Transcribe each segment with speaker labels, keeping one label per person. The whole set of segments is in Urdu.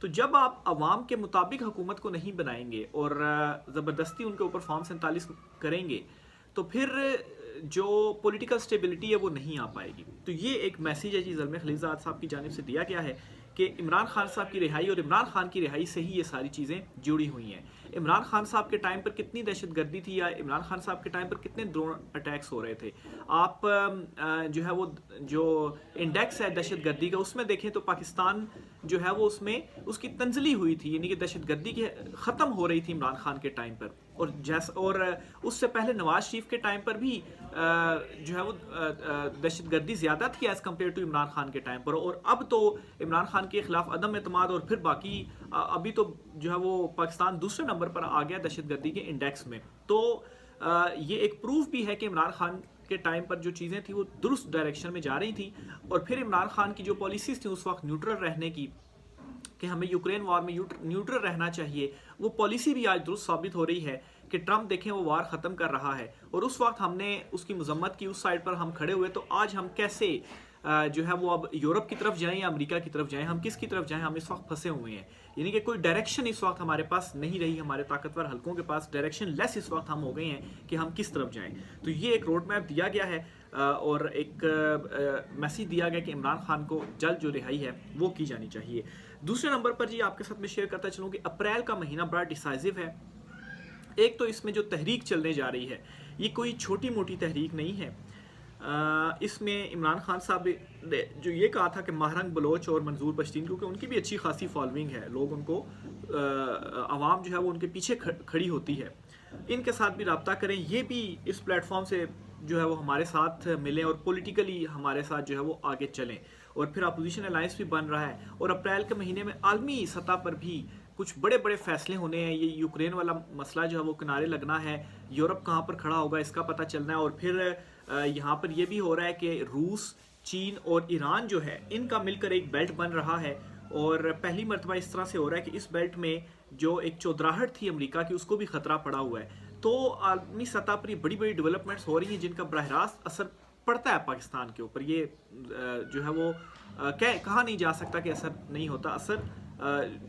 Speaker 1: تو جب آپ عوام کے مطابق حکومت کو نہیں بنائیں گے اور زبردستی ان کے اوپر فارم 47 کریں گے تو پھر جو پولیٹیکل سٹیبلٹی ہے وہ نہیں آ پائے گی. تو یہ ایک میسیج ہے جی زلمے خلیلزاد صاحب کی جانب سے دیا گیا ہے کہ عمران خان صاحب کی رہائی اور عمران خان کی رہائی سے ہی یہ ساری چیزیں جڑی ہوئی ہیں. عمران خان صاحب کے ٹائم پر کتنی دہشت گردی تھی یا عمران خان صاحب کے ٹائم پر کتنے ڈرون اٹیکس ہو رہے تھے. آپ جو ہے وہ جو انڈیکس ہے دہشت گردی کا اس میں دیکھیں تو پاکستان جو ہے وہ اس میں اس کی تنزلی ہوئی تھی, یعنی کہ دہشت گردی کی ختم ہو رہی تھی عمران خان کے ٹائم پر. اور اس سے پہلے نواز شریف کے ٹائم پر بھی جو ہے وہ دہشت گردی زیادہ تھی as compare to Imran Khan کے ٹائم پر. اور اب تو عمران خان کے خلاف عدم اعتماد اور پھر باقی ابھی تو جو ہے وہ پاکستان دوسرے نمبر پر آ گیا دہشت گردی کے انڈیکس میں. تو یہ ایک پروف بھی ہے کہ عمران خان کے ٹائم پر جو چیزیں تھیں وہ درست ڈائریکشن میں جا رہی تھیں. اور پھر عمران خان کی جو پالیسیز تھیں اس وقت نیوٹرل رہنے کی کہ ہمیں یوکرین وار میں نیوٹرل رہنا چاہیے, وہ پالیسی بھی آج درست ثابت ہو رہی ہے کہ ٹرمپ دیکھیں وہ وار ختم کر رہا ہے. اور اس وقت ہم نے اس کی مذمت کی, اس سائڈ پر ہم کھڑے ہوئے. تو آج ہم کیسے جو ہے وہ اب یورپ کی طرف جائیں یا امریکہ کی طرف جائیں, ہم کس کی طرف جائیں, ہم اس وقت پھنسے ہوئے ہیں. یعنی کہ کوئی ڈائریکشن اس وقت ہمارے پاس نہیں رہی, ہمارے طاقتور حلقوں کے پاس ڈائریکشن لیس اس وقت ہم ہو گئے ہیں کہ ہم کس طرف جائیں. تو یہ ایک روڈ میپ دیا گیا ہے اور ایک میسیج دیا گیا کہ عمران خان کو جلد جو رہائی ہے وہ کی جانی چاہیے. دوسرے نمبر پر جی آپ کے ساتھ میں شیئر کرتا چلوں کہ اپریل کا مہینہ بڑا ڈیسائزو ہے. ایک تو اس میں جو تحریک چلنے جا رہی ہے یہ کوئی چھوٹی موٹی تحریک نہیں ہے. اس میں عمران خان صاحب نے جو یہ کہا تھا کہ ماہرنگ بلوچ اور منظور پشتین, کیونکہ ان کی بھی اچھی خاصی فالوئنگ ہے, لوگ ان کو عوام جو ہے وہ ان کے پیچھے کھڑی ہوتی ہے, ان کے ساتھ بھی رابطہ کریں, یہ بھی اس پلیٹ فارم سے جو ہے وہ ہمارے ساتھ ملیں اور پولیٹیکلی ہمارے ساتھ جو ہے وہ آگے چلیں. اور پھر اپوزیشن الائنس بھی بن رہا ہے. اور اپریل کے مہینے میں عالمی سطح پر بھی کچھ بڑے بڑے فیصلے ہونے ہیں. یہ یوکرین والا مسئلہ جو ہے وہ کنارے لگنا ہے, یورپ کہاں پر کھڑا ہوگا اس کا پتہ چلنا ہے. اور پھر یہاں پر یہ بھی ہو رہا ہے کہ روس, چین اور ایران جو ہے ان کا مل کر ایک بیلٹ بن رہا ہے. اور پہلی مرتبہ اس طرح سے ہو رہا ہے کہ اس بیلٹ میں جو ایک چودراہٹ تھی امریکہ کی اس کو بھی خطرہ پڑا ہوا ہے. تو عالمی سطح پر یہ بڑی بڑی ڈیولپمنٹس ہو رہی ہیں جن کا براہ راست اثر پڑتا ہے پاکستان کے اوپر. یہ جو ہے وہ کہا نہیں جا سکتا کہ اثر نہیں ہوتا. اثر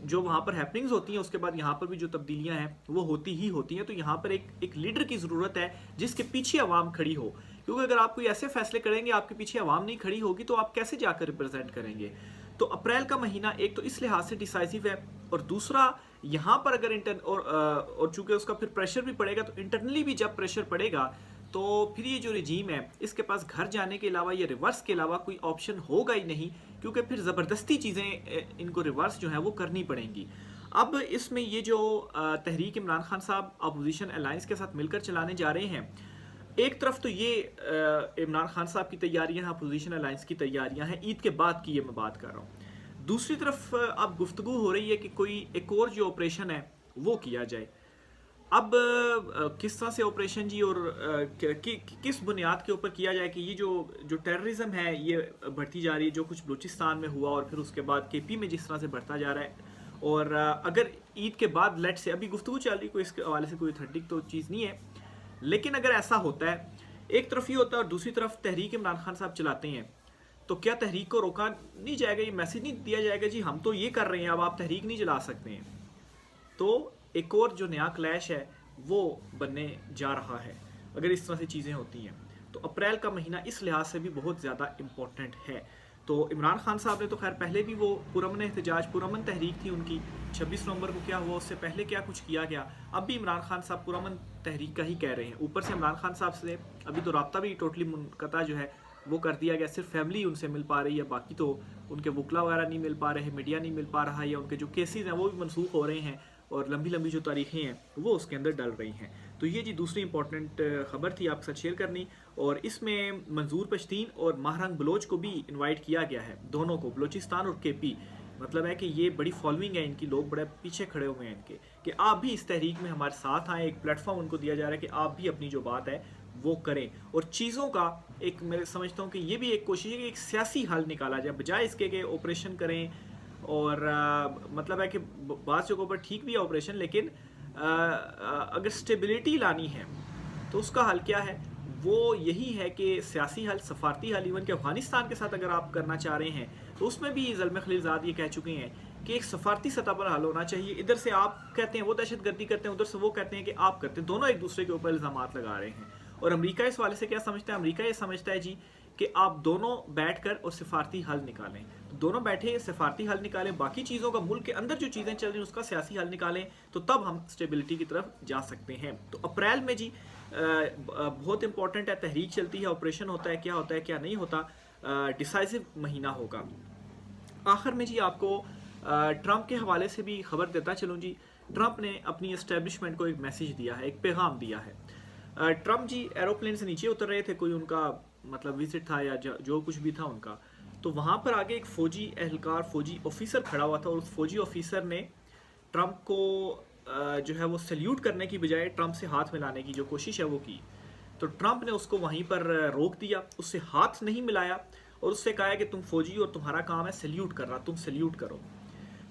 Speaker 1: جو وہاں پر ہیپننگز ہوتی ہیں اس کے بعد یہاں پر بھی جو تبدیلیاں ہیں وہ ہوتی ہی ہوتی ہیں. تو یہاں پر ایک لیڈر کی ضرورت ہے جس کے پیچھے عوام کھڑی ہو, کیونکہ اگر آپ کوئی ایسے فیصلے کریں گے آپ کے پیچھے عوام نہیں کھڑی ہوگی تو آپ کیسے جا کر ریپرزینٹ کریں گے. تو اپریل کا مہینہ ایک تو اس لحاظ سے ڈیسائزو ہے, اور دوسرا یہاں پر اگر اور چونکہ اس کا پھر پریشر بھی پڑے گا, تو انٹرنلی بھی جب پریشر پڑے گا تو پھر یہ جو رجیم ہے اس کے پاس گھر جانے کے علاوہ یا ریورس کے علاوہ کوئی آپشن ہوگا ہی نہیں, کیونکہ پھر زبردستی چیزیں ان کو ریورس جو ہیں وہ کرنی پڑیں گی. اب اس میں یہ جو تحریک عمران خان صاحب اپوزیشن الائنس کے ساتھ مل کر چلانے جا رہے ہیں, ایک طرف تو یہ عمران خان صاحب کی تیاریاں ہیں, اپوزیشن الائنس کی تیاریاں ہیں, عید کے بعد کی یہ میں بات کر رہا ہوں. دوسری طرف اب گفتگو ہو رہی ہے کہ کوئی ایک اور جو آپریشن ہے وہ کیا جائے. اب کس طرح سے آپریشن جی اور کس بنیاد کے اوپر کیا جائے کہ یہ جو ٹیررزم ہے یہ بڑھتی جا رہی ہے, جو کچھ بلوچستان میں ہوا اور پھر اس کے بعد کے پی میں جس طرح سے بڑھتا جا رہا ہے. اور اگر عید کے بعد لیٹ سے ابھی گفتگو چل رہی کوئی اس کے حوالے سے کوئی اتھینٹک تو چیز نہیں ہے, لیکن اگر ایسا ہوتا ہے ایک طرف یہ ہوتا ہے اور دوسری طرف تحریک عمران خان صاحب چلاتے ہیں, تو کیا تحریک کو روکا نہیں جائے گا, یہ میسیج نہیں دیا جائے گا جی ہم تو یہ کر رہے ہیں اب آپ تحریک نہیں چلا سکتے ہیں. تو ایک اور جو نیا کلیش ہے وہ بننے جا رہا ہے اگر اس طرح سے چیزیں ہوتی ہیں. تو اپریل کا مہینہ اس لحاظ سے بھی بہت زیادہ امپورٹنٹ ہے. تو عمران خان صاحب نے تو خیر پہلے بھی وہ پرامن احتجاج, پرامن تحریک تھی ان کی, 26 نومبر کو کیا ہوا, اس سے پہلے کیا کچھ کیا گیا, اب بھی عمران خان صاحب پرامن تحریک کا ہی کہہ رہے ہیں. اوپر سے عمران خان صاحب سے ابھی تو رابطہ بھی ٹوٹلی منقطع جو ہے وہ کر دیا گیا, صرف فیملی ان سے مل پا رہی ہے, باقی تو ان کے وکلا وغیرہ نہیں مل پا رہے, میڈیا نہیں مل پا رہا, یا ان کے جو کیسز ہیں وہ بھی منسوخ ہو رہے ہیں, اور لمبی لمبی جو تاریخیں ہیں وہ اس کے اندر ڈل رہی ہیں. تو یہ جی دوسری امپورٹنٹ خبر تھی آپ کے ساتھ شیئر کرنی. اور اس میں منظور پشتین اور ماہرنگ بلوچ کو بھی انوائٹ کیا گیا ہے, دونوں کو, بلوچستان اور کے پی. مطلب ہے کہ یہ بڑی فالوئنگ ہے ان کی, لوگ بڑے پیچھے کھڑے ہوئے ہیں ان کے کہ آپ بھی اس تحریک میں ہمارے ساتھ آئیں. ایک پلیٹ فارم ان کو دیا جا رہا ہے کہ آپ بھی اپنی جو بات ہے وہ کریں, اور چیزوں کا ایک میں سمجھتا ہوں کہ یہ بھی ایک کوشش ہے کہ ایک سیاسی حل نکالا جائے, بجائے اس کے کہ آپریشن کریں. اور مطلب ہے کہ بعض جگہوں پر ٹھیک بھی ہے آپریشن, لیکن اگر سٹیبلٹی لانی ہے تو اس کا حل کیا ہے, وہ یہی ہے کہ سیاسی حل, سفارتی حل. ایون کہ افغانستان کے ساتھ اگر آپ کرنا چاہ رہے ہیں تو اس میں بھی زلمے خلیلزاد یہ کہہ چکے ہیں کہ ایک سفارتی سطح پر حل ہونا چاہیے. ادھر سے آپ کہتے ہیں وہ دہشت گردی کرتے ہیں, ادھر سے وہ کہتے ہیں کہ آپ کرتے ہیں, دونوں ایک دوسرے کے اوپر الزامات لگا رہے ہیں. اور امریکہ اس والے سے کیا سمجھتا ہے؟ امریکہ یہ سمجھتا ہے جی کہ آپ دونوں بیٹھ کر اور سفارتی حل نکالیں. دونوں بیٹھے سفارتی حل نکالیں, باقی چیزوں کا ملک کے اندر جو چیزیں چل رہی ہیں اس کا سیاسی حل نکالیں, تو تب ہم اسٹیبلٹی کی طرف جا سکتے ہیں. تو اپریل میں جی بہت امپورٹنٹ ہے, تحریک چلتی ہے, آپریشن ہوتا ہے کیا نہیں ہوتا, ڈیسائزو مہینہ ہوگا. آخر میں جی آپ کو ٹرمپ کے حوالے سے بھی خبر دیتا چلوں جی. ٹرمپ نے اپنی اسٹیبلشمنٹ کو ایک میسیج دیا ہے, ایک پیغام دیا ہے. ٹرمپ جی ایروپلین سے نیچے اتر رہے تھے, کوئی ان کا مطلب وزٹ تھا یا جو کچھ بھی تھا ان کا, تو وہاں پر آگے ایک فوجی اہلکار, فوجی آفیسر کھڑا ہوا تھا, اور اس فوجی آفیسر نے ٹرمپ کو جو ہے وہ سلیوٹ کرنے کی بجائے ٹرمپ سے ہاتھ ملانے کی جو کوشش ہے وہ کی. تو ٹرمپ نے اس کو وہیں پر روک دیا, اس سے ہاتھ نہیں ملایا, اور اس سے کہا کہ تم فوجی اور تمہارا کام ہے سلیوٹ کرنا, تم سلیوٹ کرو.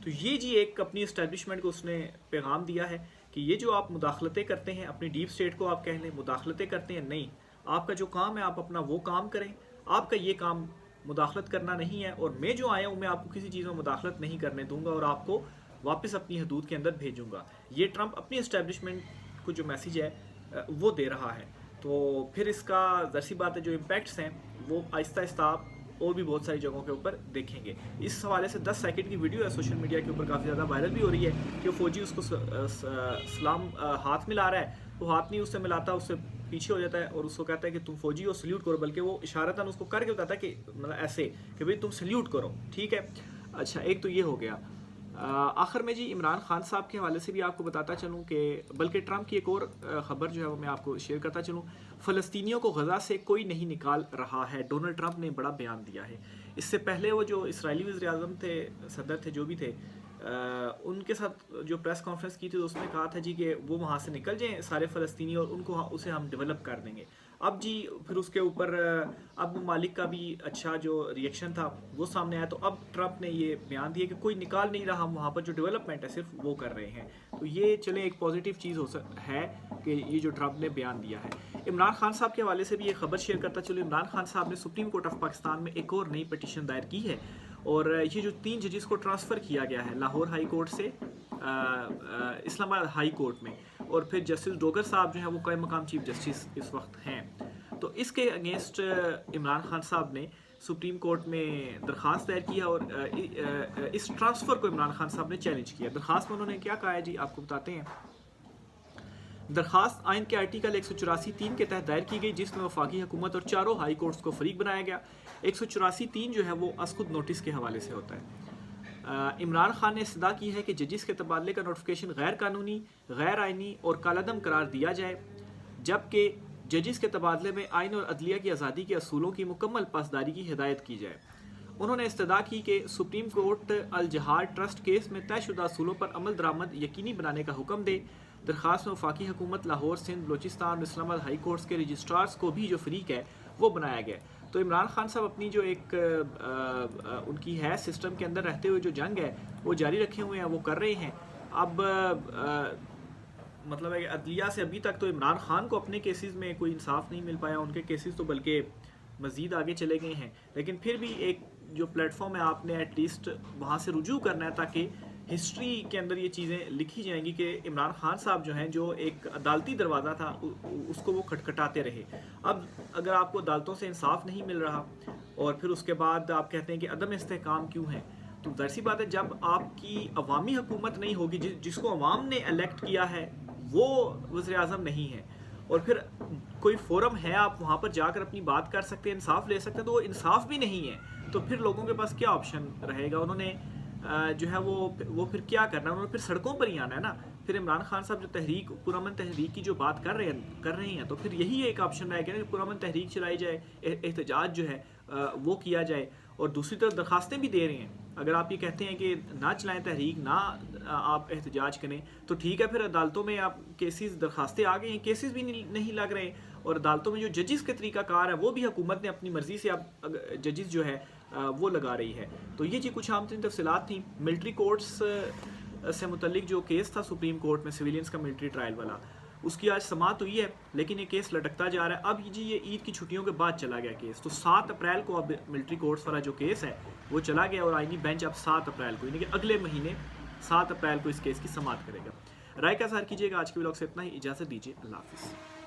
Speaker 1: تو یہ جی ایک اپنی اسٹیبلشمنٹ کو اس نے پیغام دیا ہے کہ یہ جو آپ مداخلتیں کرتے ہیں, اپنی ڈیپ اسٹیٹ کو آپ کہہ لیں مداخلتیں کرتے ہیں, نہیں, آپ کا جو کام ہے آپ اپنا وہ کام کریں, آپ کا یہ کام مداخلت کرنا نہیں ہے, اور میں جو آیا ہوں میں آپ کو کسی چیز میں مداخلت نہیں کرنے دوں گا, اور آپ کو واپس اپنی حدود کے اندر بھیجوں گا. یہ ٹرمپ اپنی اسٹیبلشمنٹ کو جو میسیج ہے وہ دے رہا ہے. تو پھر اس کا ظاہر سی بات ہے جو امپیکٹس ہیں وہ آہستہ آہستہ آپ اور بھی بہت ساری جگہوں کے اوپر دیکھیں گے. اس حوالے سے 10 سیکنڈ کی ویڈیو ہے سوشل میڈیا کے اوپر, کافی زیادہ وائرل بھی ہو رہی ہے, کہ فوجی اس کو سلام ہاتھ ملا رہا ہے, وہ ہاتھ نہیں اس سے ملاتا, اس سے پیچھے ہو جاتا ہے اور اس کو کہتا ہے کہ تم فوجی ہو سلیوٹ کرو, بلکہ وہ اشارتاً اس کو کر کے بتاتا ہے کہ مطلب ایسے کہ بھئی تم سلیوٹ کرو, ٹھیک ہے. اچھا, ایک تو یہ ہو گیا. آخر میں جی عمران خان صاحب کے حوالے سے بھی آپ کو بتاتا چلوں کہ بلکہ ٹرمپ کی ایک اور خبر جو ہے وہ میں آپ کو شیئر کرتا چلوں. فلسطینیوں کو غزہ سے کوئی نہیں نکال رہا ہے, ڈونلڈ ٹرمپ نے بڑا بیان دیا ہے. اس سے پہلے وہ جو اسرائیلی وزیر اعظم تھے, صدر تھے, جو بھی تھے, ان کے ساتھ جو پریس کانفرنس کی تھی تو اس میں کہا تھا جی کہ وہ وہاں سے نکل جائیں سارے فلسطینی, اور ان کو اسے ہم ڈیولپ کر دیں گے. اب جی پھر اس کے اوپر اب مالک کا بھی اچھا جو ریئیکشن تھا وہ سامنے آیا, تو اب ٹرمپ نے یہ بیان دیا کہ کوئی نکال نہیں رہا, ہم وہاں پر جو ڈیولپمنٹ ہے صرف وہ کر رہے ہیں. تو یہ چلیں ایک پازیٹیو چیز ہے کہ یہ جو ٹرمپ نے بیان دیا ہے. عمران خان صاحب کے حوالے سے بھی یہ خبر شیئر کرتا چلو. عمران خان صاحب نے سپریم کورٹ آف پاکستان میں ایک اور نئی پٹیشن دائر کی ہے, اور یہ جو 3 ججز کو ٹرانسفر کیا گیا ہے لاہور ہائی کورٹ سے اسلام آباد ہائی کورٹ میں, اور پھر جسٹس ڈوگر صاحب جو ہیں وہ قائم مقام چیف جسٹس اس وقت ہیں, تو اس کے اگینسٹ عمران خان صاحب نے سپریم کورٹ میں درخواست دائر کیا, اور اس ٹرانسفر کو عمران خان صاحب نے چیلنج کیا. درخواست میں انہوں نے کیا کہا ہے جی آپ کو بتاتے ہیں. درخواست آئین کے آرٹیکل 184(3) کے تحت دائر کی گئی, جس میں وفاقی حکومت اور چاروں ہائی کورٹس کو فریق بنایا گیا. 184(3) جو ہے وہ از خود نوٹس کے حوالے سے ہوتا ہے. عمران خان نے استدعا کی ہے کہ ججز کے تبادلے کا نوٹیفیکیشن غیر قانونی, غیر آئینی اور کالعدم قرار دیا جائے, جبکہ ججز کے تبادلے میں آئین اور عدلیہ کی آزادی کے اصولوں کی مکمل پاسداری کی ہدایت کی جائے. انہوں نے استدعا کی کہ سپریم کورٹ الجہاد ٹرسٹ کیس میں طے شدہ اصولوں پر عمل درآمد یقینی بنانے کا حکم دے. درخواست میں وفاقی حکومت, لاہور, سندھ, بلوچستان اور اسلام آباد ہائی کورٹس کے رجسٹرارز کو بھی جو فریق ہے وہ بنایا گیا. تو عمران خان صاحب اپنی جو ایک ان کی ہے سسٹم کے اندر رہتے ہوئے جو جنگ ہے وہ جاری رکھے ہوئے ہیں, وہ کر رہے ہیں. اب مطلب ہے کہ عدلیہ سے ابھی تک تو عمران خان کو اپنے کیسز میں کوئی انصاف نہیں مل پایا, ان کے کیسز تو بلکہ مزید آگے چلے گئے ہیں, لیکن پھر بھی ایک جو پلیٹ فارم ہے آپ نے ایٹ لیسٹ وہاں سے رجوع کرنا ہے تاکہ ہسٹری کے اندر یہ چیزیں لکھی جائیں گی کہ عمران خان صاحب جو ہیں جو ایک عدالتی دروازہ تھا اس کو وہ کھٹکھٹاتے رہے. اب اگر آپ کو عدالتوں سے انصاف نہیں مل رہا اور پھر اس کے بعد آپ کہتے ہیں کہ عدم استحکام کیوں ہے, تو ظاہر سی بات ہے جب آپ کی عوامی حکومت نہیں ہوگی, جس کو عوام نے الیکٹ کیا ہے وہ وزیر اعظم نہیں ہے, اور پھر کوئی فورم ہے آپ وہاں پر جا کر اپنی بات کر سکتے ہیں, انصاف لے سکتے ہیں, تو وہ انصاف بھی نہیں ہے, تو پھر لوگوں کے پاس کیا آپشن رہے گا. انہوں نے جو ہے وہ پھر کیا کرنا ہے, انہوں نے پھر سڑکوں پر ہی آنا ہے نا. پھر عمران خان صاحب جو تحریک پرامن تحریک کی جو بات کر رہے ہیں تو پھر یہی ایک آپشن رہے گا کہ پرامن تحریک چلائی جائے, احتجاج جو ہے وہ کیا جائے, اور دوسری طرف درخواستیں بھی دے رہے ہیں. اگر آپ یہ کہتے ہیں کہ نہ چلائیں تحریک, نہ آپ احتجاج کریں, تو ٹھیک ہے, پھر عدالتوں میں آپ کیسز درخواستیں آ گئی ہیں, کیسز بھی نہیں لگ رہے, اور عدالتوں میں جو ججز کے طریقہ کار ہے وہ بھی حکومت نے اپنی مرضی سے اب ججز جو ہے وہ لگا رہی ہے. تو یہ جی کچھ عام ترین تفصیلات تھیں. ملٹری کورٹس سے متعلق جو کیس تھا سپریم کورٹ میں, سویلینس کا ملٹری ٹرائل والا, اس کی آج سماعت ہوئی ہے، لیکن یہ کیس لٹکتا جا رہا ہے. اب جی یہ عید کی چھٹیوں کے بعد چلا گیا کیس، تو 7 اپریل کو اب ملٹری کورٹس والا جو کیس ہے وہ چلا گیا، اور آئینی بینچ اب 7 اپریل کو یعنی کہ اگلے مہینے 7 اپریل کو اس کیس کی سماعت کرے گا. رائے کا اظہار کیجیے گا. آج کے ولاگ سے اتنا ہی، اجازت دیجیے، اللہ حافظ.